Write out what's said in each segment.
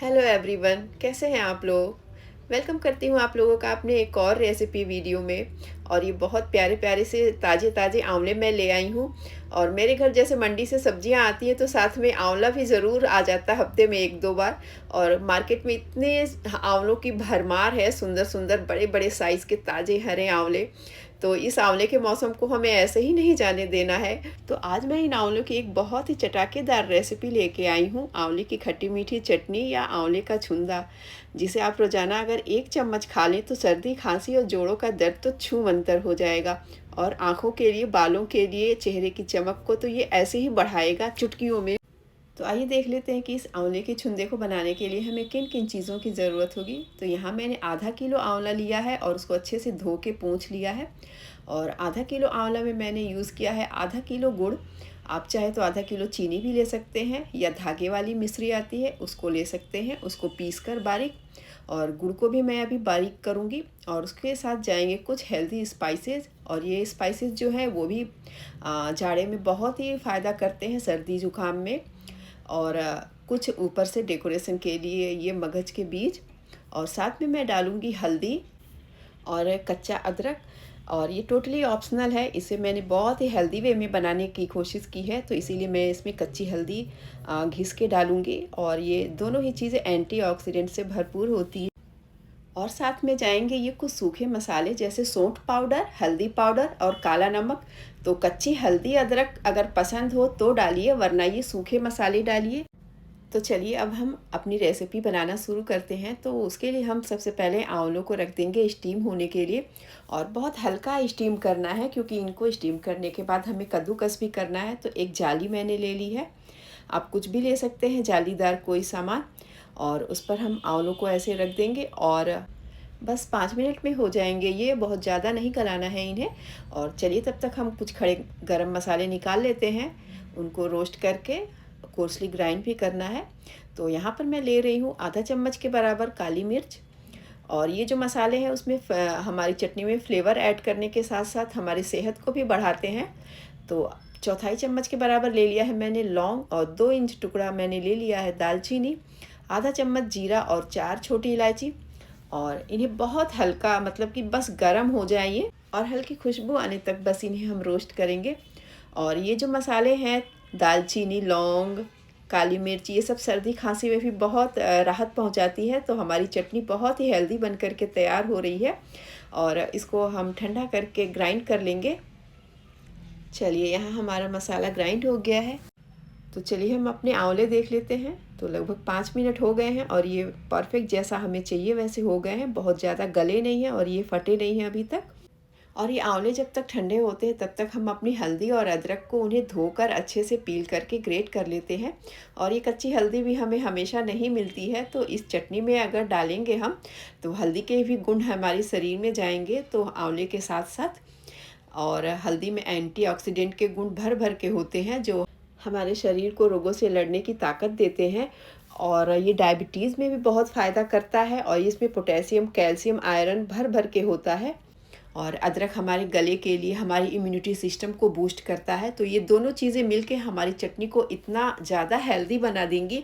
Hello everyone, कैसे हैं आप लोग। वेलकम करती हूँ आप लोगों का अपने एक और रेसिपी वीडियो में। और ये बहुत प्यारे प्यारे से ताज़े ताज़े आंवले मैं ले आई हूँ। और मेरे घर जैसे मंडी से सब्जियाँ आती हैं तो साथ में आंवला भी ज़रूर आ जाता है हफ्ते में एक दो बार। और मार्केट में इतने आंवलों की भरमार है, सुंदर सुंदर बड़े बड़े साइज़ के ताज़े हरे आंवले। तो इस आंवले के मौसम को हमें ऐसे ही नहीं जाने देना है। तो आज मैं इन आंवलों की एक बहुत ही चटाकेदार रेसिपी लेके आई हूँ, आंवले की खट्टी मीठी चटनी या आंवले का छुंदा, जिसे आप रोजाना अगर 1 चम्मच खा लें तो सर्दी खांसी और जोड़ों का दर्द तो छू मंतर हो जाएगा। और आंखों के लिए, बालों के लिए, चेहरे की चमक को तो ये ऐसे ही बढ़ाएगा चुटकियों में। तो आइए देख लेते हैं कि इस आंवले के छुंदे को बनाने के लिए हमें किन किन चीज़ों की ज़रूरत होगी। तो यहाँ मैंने आधा किलो आंवला लिया है और उसको अच्छे से धो के पोंछ लिया है। और आधा किलो आंवला में मैंने यूज़ किया है आधा किलो गुड़। आप चाहे तो आधा किलो चीनी भी ले सकते हैं, या धागे वाली मिश्री आती है उसको ले सकते हैं, उसको पीस कर बारीक। और गुड़ को भी मैं अभी बारीक करूँगी। और उसके साथ जाएंगे कुछ हेल्दी स्पाइसेस, और ये स्पाइसेस जो है वो भी जाड़े में बहुत ही फ़ायदा करते हैं, सर्दी जुकाम में। और कुछ ऊपर से डेकोरेशन के लिए ये मगज के बीज। और साथ में मैं डालूँगी हल्दी और कच्चा अदरक। और ये टोटली ऑप्शनल है, इसे मैंने बहुत ही हेल्दी वे में बनाने की कोशिश की है, तो इसीलिए मैं इसमें कच्ची हल्दी घिस के डालूँगी। और ये दोनों ही चीज़ें एंटीऑक्सीडेंट से भरपूर होती है। और साथ में जाएंगे ये कुछ सूखे मसाले, जैसे सौंठ पाउडर, हल्दी पाउडर और काला नमक। तो कच्ची हल्दी अदरक अगर पसंद हो तो डालिए, वरना ये सूखे मसाले डालिए। तो चलिए अब हम अपनी रेसिपी बनाना शुरू करते हैं। तो उसके लिए हम सबसे पहले आंवलों को रख देंगे स्टीम होने के लिए। और बहुत हल्का स्टीम करना है, क्योंकि इनको स्टीम करने के बाद हमें कद्दूकस भी करना है। तो एक जाली मैंने ले ली है, आप कुछ भी ले सकते हैं, जालीदार कोई सामान। और उस पर हम आंवलों को ऐसे रख देंगे और बस 5 मिनट में हो जाएंगे ये, बहुत ज़्यादा नहीं गलाना है इन्हें। और चलिए तब तक हम कुछ खड़े गरम मसाले निकाल लेते हैं, उनको रोस्ट करके कोर्सली ग्राइंड भी करना है। तो यहाँ पर मैं ले रही हूँ आधा चम्मच के बराबर काली मिर्च। और ये जो मसाले हैं उसमें हमारी चटनी में फ्लेवर ऐड करने के साथ साथ हमारी सेहत को भी बढ़ाते हैं। तो चौथाई चम्मच के बराबर ले लिया है मैंने लौंग, और 2 इंच टुकड़ा मैंने ले लिया है दालचीनी, आधा चम्मच जीरा और 4 छोटी इलायची। और इन्हें बहुत हल्का, मतलब कि बस गरम हो जाए ये, और हल्की खुशबू आने तक बस इन्हें हम रोस्ट करेंगे। और ये जो मसाले हैं, दालचीनी, लौंग, काली मिर्च, ये सब सर्दी खांसी में भी बहुत राहत पहुंचाती है। तो हमारी चटनी बहुत ही हेल्दी बन करके तैयार हो रही है। और इसको हम ठंडा करके ग्राइंड कर लेंगे। चलिए यहाँ हमारा मसाला ग्राइंड हो गया है। तो चलिए हम अपने आंवले देख लेते हैं। तो लगभग 5 मिनट हो गए हैं और ये परफेक्ट जैसा हमें चाहिए वैसे हो गए हैं, बहुत ज़्यादा गले नहीं हैं और ये फटे नहीं हैं अभी तक। और ये आंवले जब तक ठंडे होते हैं तब तक हम अपनी हल्दी और अदरक को उन्हें धोकर अच्छे से पील करके ग्रेट कर लेते हैं। और ये कच्ची हल्दी भी हमें हमेशा नहीं मिलती है, तो इस चटनी में अगर डालेंगे हम तो हल्दी के भी गुण हमारे शरीर में जाएंगे, तो आंवले के साथ साथ। और हल्दी में एंटीऑक्सीडेंट के गुण भर भर के होते हैं, जो हमारे शरीर को रोगों से लड़ने की ताकत देते हैं। और ये डायबिटीज़ में भी बहुत फ़ायदा करता है, और इसमें पोटेशियम, कैल्शियम, आयरन भर भर के होता है। और अदरक हमारे गले के लिए, हमारी इम्यूनिटी सिस्टम को बूस्ट करता है। तो ये दोनों चीज़ें मिलके हमारी चटनी को इतना ज़्यादा हेल्दी बना देंगी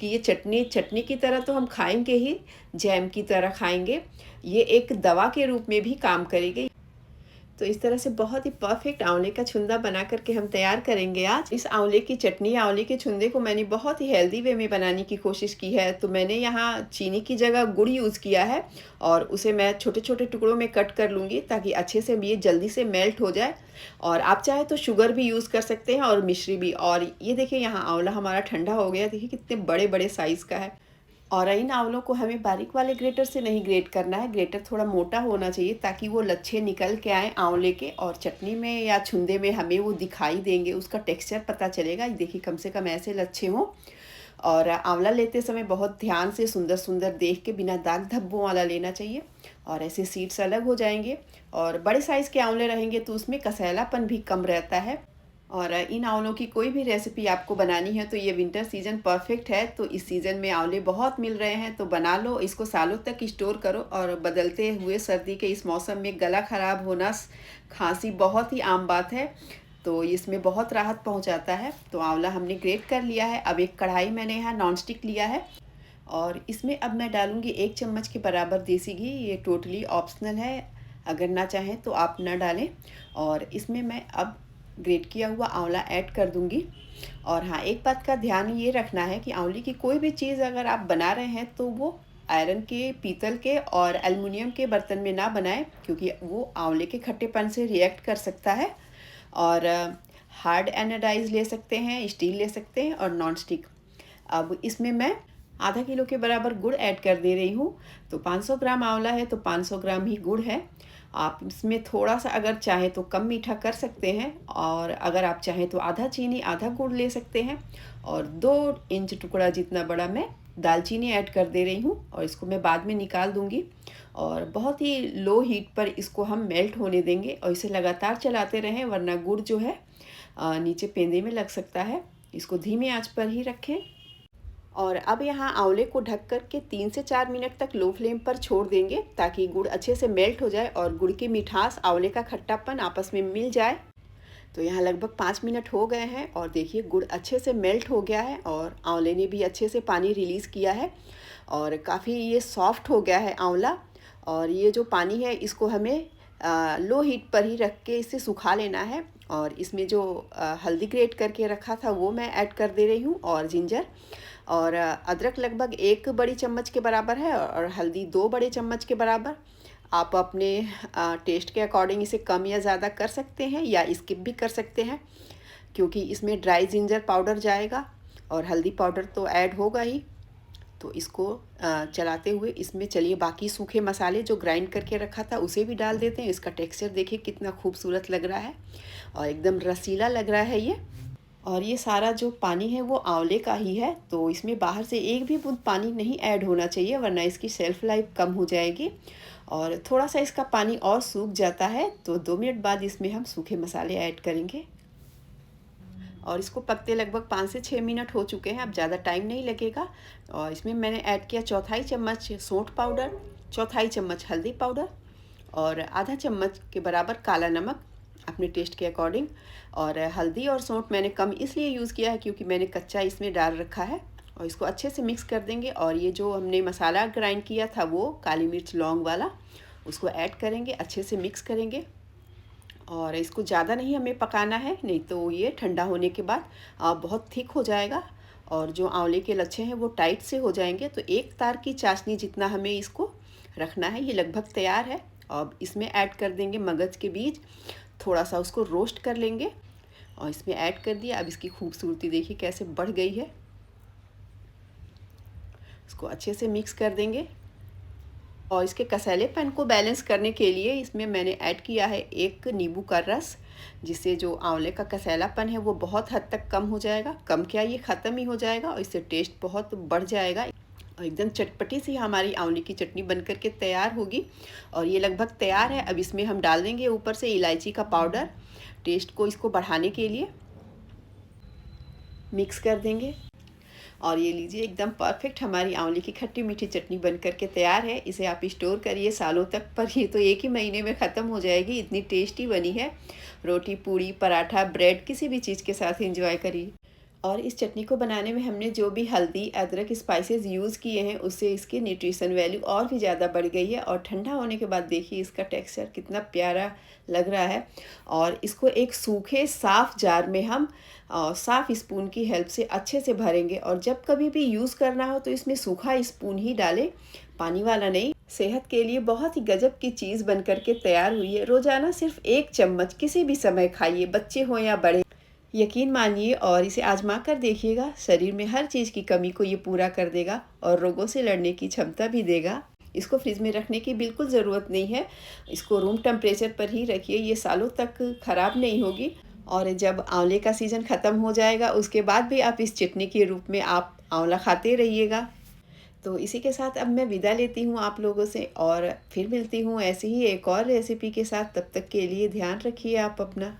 कि ये चटनी चटनी की तरह तो हम खाएंगे ही, जैम की तरह खाएंगे, ये एक दवा के रूप में भी काम करेगी। तो इस तरह से बहुत ही परफेक्ट आंवले का छुंदा बना करके हम तैयार करेंगे आज। इस आंवले की चटनी, आंवले के छुंदे को मैंने बहुत ही हेल्दी वे में बनाने की कोशिश की है। तो मैंने यहाँ चीनी की जगह गुड़ यूज़ किया है, और उसे मैं छोटे छोटे टुकड़ों में कट कर लूँगी ताकि अच्छे से ये जल्दी से मेल्ट हो जाए। और आप चाहे तो शुगर भी यूज़ कर सकते हैं और मिश्री भी। और ये देखिए यहाँ आंवला हमारा ठंडा हो गया, देखिए कितने बड़े बड़े साइज़ का है। और इन आंवलों को हमें बारीक वाले ग्रेटर से नहीं ग्रेट करना है, ग्रेटर थोड़ा मोटा होना चाहिए ताकि वो लच्छे निकल के आए आंवले के, और चटनी में या छुंदे में हमें वो दिखाई देंगे, उसका टेक्सचर पता चलेगा। देखिए कम से कम ऐसे लच्छे हों। और आंवला लेते समय बहुत ध्यान से सुंदर सुंदर देख के, बिना दाग धब्बों वाला लेना चाहिए, और ऐसे सीड्स अलग हो जाएंगे। और बड़े साइज़ के आंवले रहेंगे तो उसमें कसैलापन भी कम रहता है। और इन आंवलों की कोई भी रेसिपी आपको बनानी है तो ये विंटर सीजन परफेक्ट है। तो इस सीज़न में आंवले बहुत मिल रहे हैं, तो बना लो, इसको सालों तक स्टोर करो। और बदलते हुए सर्दी के इस मौसम में गला ख़राब होना, खांसी बहुत ही आम बात है, तो इसमें बहुत राहत पहुंचाता है। तो आंवला हमने ग्रेट कर लिया है। अब एक कढ़ाई मैंने यहाँ नॉन स्टिक लिया है, और इसमें अब मैं डालूँगी 1 चम्मच के बराबर देसी घी। ये टोटली ऑप्शनल है, अगर ना चाहें तो आप ना डालें। और इसमें मैं अब ग्रेट किया हुआ आंवला ऐड कर दूँगी। और हाँ, एक बात का ध्यान ये रखना है कि आंवले की कोई भी चीज़ अगर आप बना रहे हैं तो वो आयरन के, पीतल के और एल्युमिनियम के बर्तन में ना बनाएं, क्योंकि वो आंवले के खट्टेपन से रिएक्ट कर सकता है। और हार्ड एनोडाइज ले सकते हैं, स्टील ले सकते हैं और नॉन स्टिक। अब इसमें मैं आधा किलो के बराबर गुड़ ऐड कर दे रही हूँ। तो 500 ग्राम आंवला है तो 500 ग्राम ही गुड़ है। आप इसमें थोड़ा सा अगर चाहें तो कम मीठा कर सकते हैं, और अगर आप चाहें तो आधा चीनी आधा गुड़ ले सकते हैं। और 2 इंच टुकड़ा जितना बड़ा मैं दालचीनी ऐड कर दे रही हूँ, और इसको मैं बाद में निकाल दूँगी। और बहुत ही लो हीट पर इसको हम मेल्ट होने देंगे, और इसे लगातार चलाते रहें, वरना गुड़ जो है नीचे पेंदे में लग सकता है। इसको धीमे आंच पर ही रखें। और अब यहाँ आंवले को ढक कर के 3 से 4 मिनट तक लो फ्लेम पर छोड़ देंगे, ताकि गुड़ अच्छे से मेल्ट हो जाए और गुड़ की मिठास आंवले का खट्टापन आपस में मिल जाए। तो यहाँ लगभग 5 मिनट हो गए हैं, और देखिए गुड़ अच्छे से मेल्ट हो गया है और आंवले ने भी अच्छे से पानी रिलीज़ किया है, और काफ़ी ये सॉफ्ट हो गया है आंवला। और ये जो पानी है इसको हमें लो हीट पर ही रख के इसे सुखा लेना है। और इसमें जो हल्दी ग्रेट करके रखा था वो मैं ऐड कर दे रही हूँ, और जिंजर और अदरक लगभग 1 बड़ी चम्मच के बराबर है, और हल्दी 2 बड़े चम्मच के बराबर। आप अपने टेस्ट के अकॉर्डिंग इसे कम या ज़्यादा कर सकते हैं, या स्किप भी कर सकते हैं, क्योंकि इसमें ड्राई जिंजर पाउडर जाएगा और हल्दी पाउडर तो ऐड होगा ही। तो इसको चलाते हुए इसमें चलिए बाकी सूखे मसाले जो ग्राइंड करके रखा था उसे भी डाल देते हैं। इसका टेक्सचर देखिए कितना खूबसूरत लग रहा है, और एकदम रसीला लग रहा है ये। और ये सारा जो पानी है वो आंवले का ही है, तो इसमें बाहर से एक भी बूंद पानी नहीं ऐड होना चाहिए, वरना इसकी शेल्फ़ लाइफ कम हो जाएगी। और थोड़ा सा इसका पानी और सूख जाता है तो 2 मिनट बाद इसमें हम सूखे मसाले ऐड करेंगे। और इसको पकते लगभग 5 से 6 मिनट हो चुके हैं, अब ज़्यादा टाइम नहीं लगेगा। और इसमें मैंने ऐड किया 1/4 चम्मच सौंठ पाउडर, 1/4 चम्मच हल्दी पाउडर, और आधा चम्मच के बराबर काला नमक अपने टेस्ट के अकॉर्डिंग। और हल्दी और सौंठ मैंने कम इसलिए यूज़ किया है क्योंकि मैंने कच्चा इसमें डाल रखा है। और इसको अच्छे से मिक्स कर देंगे। और ये जो हमने मसाला ग्राइंड किया था वो काली मिर्च लौंग वाला, उसको ऐड करेंगे, अच्छे से मिक्स करेंगे। और इसको ज़्यादा नहीं हमें पकाना है, नहीं तो ये ठंडा होने के बाद बहुत थिक हो जाएगा, और जो आंवले के लच्छे हैं वो टाइट से हो जाएंगे। तो एक तार की चाशनी जितना हमें इसको रखना है। ये लगभग तैयार है। अब इसमें ऐड कर देंगे मगज के बीज, थोड़ा सा उसको रोस्ट कर लेंगे, और इसमें ऐड कर दिया। अब इसकी खूबसूरती देखिए कैसे बढ़ गई है। इसको अच्छे से मिक्स कर देंगे। और इसके कसैलेपन को बैलेंस करने के लिए इसमें मैंने ऐड किया है 1 नींबू का रस, जिससे जो आंवले का कसैलापन है वो बहुत हद तक कम हो जाएगा। कम क्या, ये ख़त्म ही हो जाएगा, और इससे टेस्ट बहुत बढ़ जाएगा। और एकदम चटपटी सी हमारी आंवले की चटनी बनकर के तैयार होगी। और ये लगभग तैयार है। अब इसमें हम डाल देंगे ऊपर से इलायची का पाउडर, टेस्ट को इसको बढ़ाने के लिए। मिक्स कर देंगे। और ये लीजिए एकदम परफेक्ट हमारी आंवले की खट्टी मीठी चटनी बनकर के तैयार है। इसे आप स्टोर करिए सालों तक, पर ये तो 1 ही महीने में ख़त्म हो जाएगी, इतनी टेस्टी बनी है। रोटी, पूड़ी, पराठा, ब्रेड किसी भी चीज़ के साथ एंजॉय करिए। और इस चटनी को बनाने में हमने जो भी हल्दी, अदरक, स्पाइसेस यूज़ किए हैं उससे इसकी न्यूट्रिशन वैल्यू और भी ज़्यादा बढ़ गई है। और ठंडा होने के बाद देखिए इसका टेक्सचर कितना प्यारा लग रहा है। और इसको एक सूखे साफ़ जार में हम साफ़ स्पून की हेल्प से अच्छे से भरेंगे। और जब कभी भी यूज़ करना हो तो इसमें सूखा स्पून ही डालें, पानी वाला नहीं। सेहत के लिए बहुत ही गजब की चीज़ बनकर के तैयार हुई है। रोज़ाना सिर्फ 1 चम्मच किसी भी समय खाइए, बच्चे हों या बड़े। यकीन मानिए और इसे आजमा कर देखिएगा, शरीर में हर चीज़ की कमी को ये पूरा कर देगा और रोगों से लड़ने की क्षमता भी देगा। इसको फ्रिज में रखने की बिल्कुल ज़रूरत नहीं है, इसको रूम टेम्परेचर पर ही रखिए, ये सालों तक ख़राब नहीं होगी। और जब आंवले का सीज़न ख़त्म हो जाएगा उसके बाद भी आप इस चटनी के रूप में आप आंवला खाते रहिएगा। तो इसी के साथ अब मैं विदा लेती हूँ आप लोगों से, और फिर मिलती हूँ ऐसे ही एक और रेसिपी के साथ। तब तक के लिए ध्यान रखिए आप अपना।